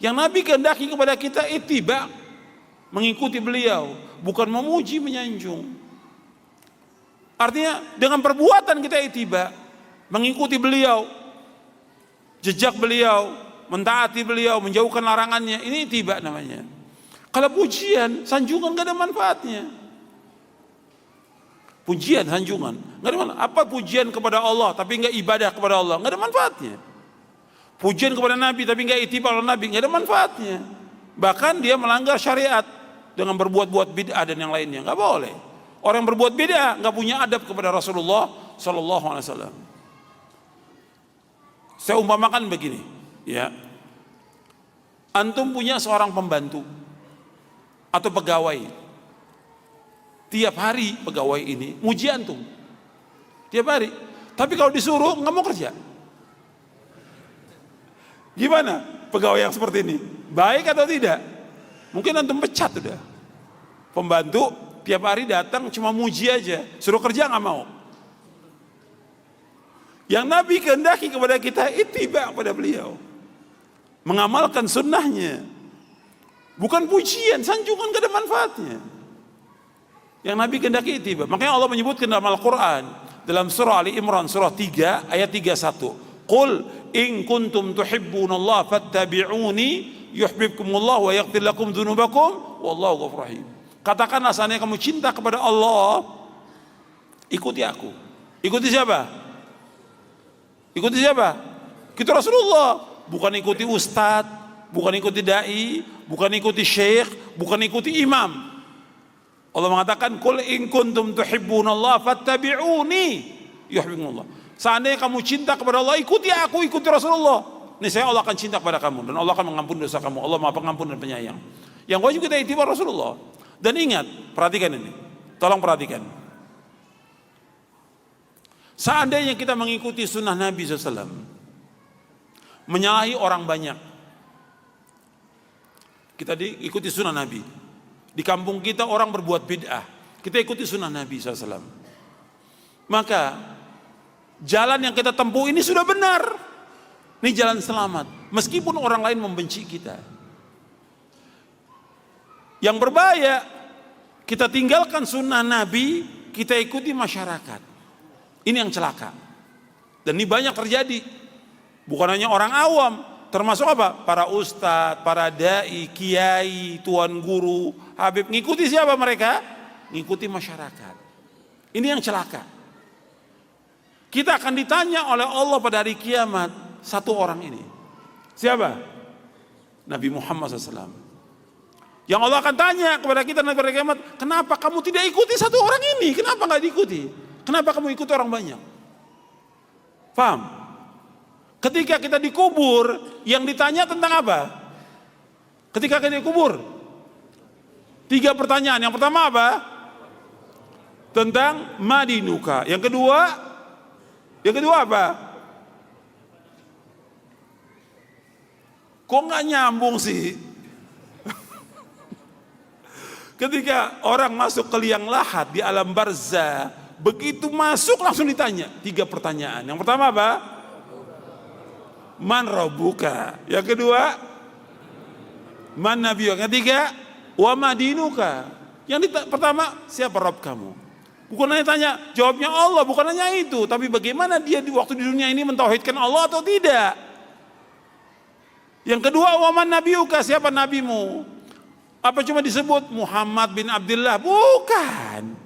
Yang Nabi kehendaki kepada kita ittiba, mengikuti beliau, bukan memuji menyanjung. Artinya dengan perbuatan kita ittiba, mengikuti beliau, jejak beliau, mentaati beliau, menjauhkan larangannya. Ini ittiba namanya. Kalau pujian, sanjungan gak ada manfaatnya. Pujian, sanjungan gak ada manfaat. Apa pujian kepada Allah tapi gak ibadah kepada Allah, gak ada manfaatnya. Pujian kepada Nabi tapi gak ittiba kepada Nabi, gak ada manfaatnya. Bahkan dia melanggar syariat dengan berbuat-buat bid'ah dan yang lainnya. Gak boleh. Orang yang berbuat bid'ah gak punya adab kepada Rasulullah Sallallahu Alaihi Wasallam. Saya umpamakan begini, ya. Antum punya seorang pembantu atau pegawai. Tiap hari pegawai ini muji antum. Tiap hari. Tapi kalau disuruh nggak mau kerja. Gimana pegawai yang seperti ini? Baik atau tidak? Mungkin antum pecat udah. Pembantu tiap hari datang cuma muji aja, suruh kerja nggak mau. Yang Nabi kehendaki kepada kita ittiba kepada beliau, mengamalkan sunnahnya, bukan pujian, sanjungan gak ada manfaatnya. Yang Nabi kehendaki ittiba. Makanya Allah menyebutkan dalam Al-Quran, dalam surah Ali Imran surah 3 ayat 31, Qul in kuntum tuhibbunallaha fattabi'uni yuhibbukumullah wa yaghfir lakum dzunubakum wallahu ghafurur rahim. Katakanlah, seandainya kamu cinta kepada Allah, ikuti aku. Ikuti siapa? Ikuti siapa? Ikuti Rasulullah. Bukan ikuti ustadz, bukan ikuti dai, bukan ikuti syekh, bukan ikuti imam. Allah mengatakan, Qul in kuntum tuhibbunallaha fattabi'uni yuhibbukumullah. Seandainya kamu cinta kepada Allah, ikuti aku, ikuti Rasulullah. Niscaya Allah akan cinta kepada kamu dan Allah akan mengampuni dosa kamu. Allah Maha Pengampun dan Penyayang. Yang wajib kita ittiba Rasulullah. Dan ingat, perhatikan ini. Tolong perhatikan. Seandainya kita mengikuti sunnah Nabi SAW, menyalahi orang banyak, kita ikuti sunnah Nabi. Di kampung kita orang berbuat bid'ah, kita ikuti sunnah Nabi SAW. Maka jalan yang kita tempuh ini sudah benar. Ini jalan selamat, meskipun orang lain membenci kita. Yang berbahaya, kita tinggalkan sunnah Nabi, kita ikuti masyarakat. Ini yang celaka. Dan ini banyak terjadi. Bukan hanya orang awam, termasuk apa? Para ustadz, para dai, kiai, tuan guru, habib. Ngikuti siapa mereka? Ngikuti masyarakat. Ini yang celaka. Kita akan ditanya oleh Allah pada hari kiamat, satu orang ini. Siapa? Nabi Muhammad SAW. Yang Allah akan tanya kepada kita nanti pada kiamat, kenapa kamu tidak ikuti satu orang ini? Kenapa nggak diikuti? Kenapa kamu ikuti orang banyak? Paham? Ketika kita dikubur, yang ditanya tentang apa? Ketika kita dikubur, 3 pertanyaan. Yang pertama apa? Tentang madinuka. Yang kedua apa? Kok nggak nyambung sih? Ketika orang masuk ke liang lahat di alam barzah, begitu masuk langsung ditanya 3 pertanyaan. Yang pertama apa? Man rabbuka. Yang kedua, man nabiyuka. Yang ketiga, wa madinuka. Yang pertama, siapa Rabb kamu? Bukan hanya tanya, jawabnya Allah, bukan hanya itu, tapi bagaimana dia di waktu di dunia ini mentauhidkan Allah atau tidak. Yang kedua, wa man nabiyuka, siapa nabimu? Apa cuma disebut Muhammad bin Abdullah? Bukan.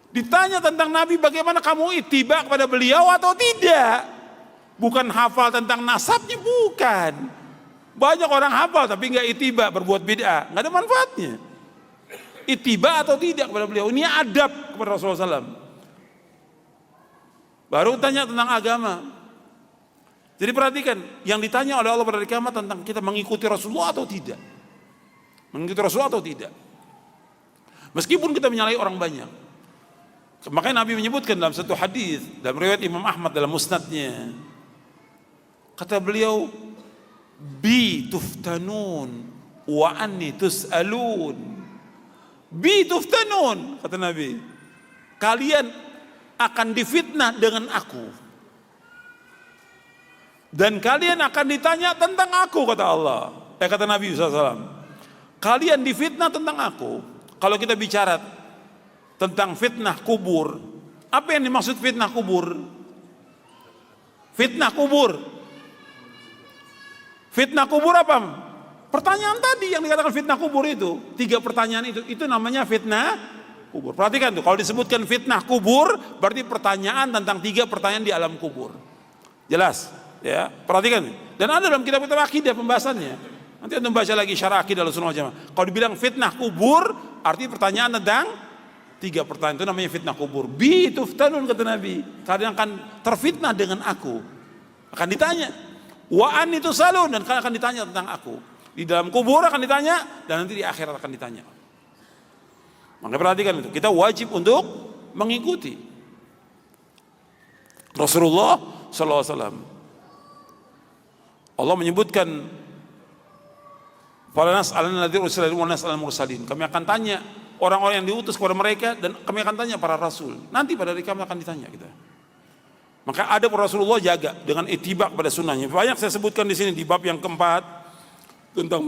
Ditanya tentang Nabi, bagaimana kamu ittiba kepada beliau atau tidak. Bukan hafal tentang nasabnya, bukan. Banyak orang hafal tapi nggak ittiba, berbuat bid'ah, nggak ada manfaatnya. Ittiba atau tidak kepada beliau, ini adab kepada Rasulullah SAW. Baru tanya tentang agama. Jadi perhatikan, yang ditanya oleh Allah pada hari kiamat tentang kita mengikuti Rasulullah atau tidak. Mengikuti Rasulullah atau tidak. Meskipun kita menyalahi orang banyak. Makanya Nabi menyebutkan dalam satu hadis, dalam riwayat Imam Ahmad dalam musnadnya, kata beliau, bi tuftanun wa anni tus'alun. Bi tuftanun, kata Nabi, kalian akan difitnah dengan aku, dan kalian akan ditanya tentang aku, kata Allah. kata Nabi SAW, kalian difitnah tentang aku. Kalau kita bicara tentang fitnah kubur, apa yang dimaksud fitnah kubur? Fitnah kubur. Fitnah kubur apa? Pertanyaan tadi yang dikatakan fitnah kubur itu, 3 pertanyaan itu namanya fitnah kubur. Perhatikan tuh, kalau disebutkan fitnah kubur, berarti pertanyaan tentang 3 pertanyaan di alam kubur. Jelas, ya. Perhatikan. Dan ada dalam kitab-kitab akidah pembahasannya. Nanti Anda baca lagi syarah akidah Ahlussunnah wal Jamaah. Kalau dibilang fitnah kubur, arti pertanyaan tentang 3 pertanyaan, itu namanya fitnah kubur. Bi tuftanun, kata Nabi, kalian akan terfitnah dengan aku. Akan ditanya. Wa an itu salun, dan kalian akan ditanya tentang aku. Di dalam kubur akan ditanya, dan nanti di akhirat akan ditanya. Maka perhatikan itu, kita wajib untuk mengikuti Rasulullah SAW. Allah menyebutkan, falanas al-nadhir ursilin wa nas al-mursalin. Kami akan tanya orang-orang yang diutus kepada mereka, dan kami akan tanya para rasul. Nanti pada hari kami akan ditanya kita. Maka ada Rasulullah jaga dengan ittiba pada sunnahnya. Banyak saya sebutkan di sini di bab yang keempat tentang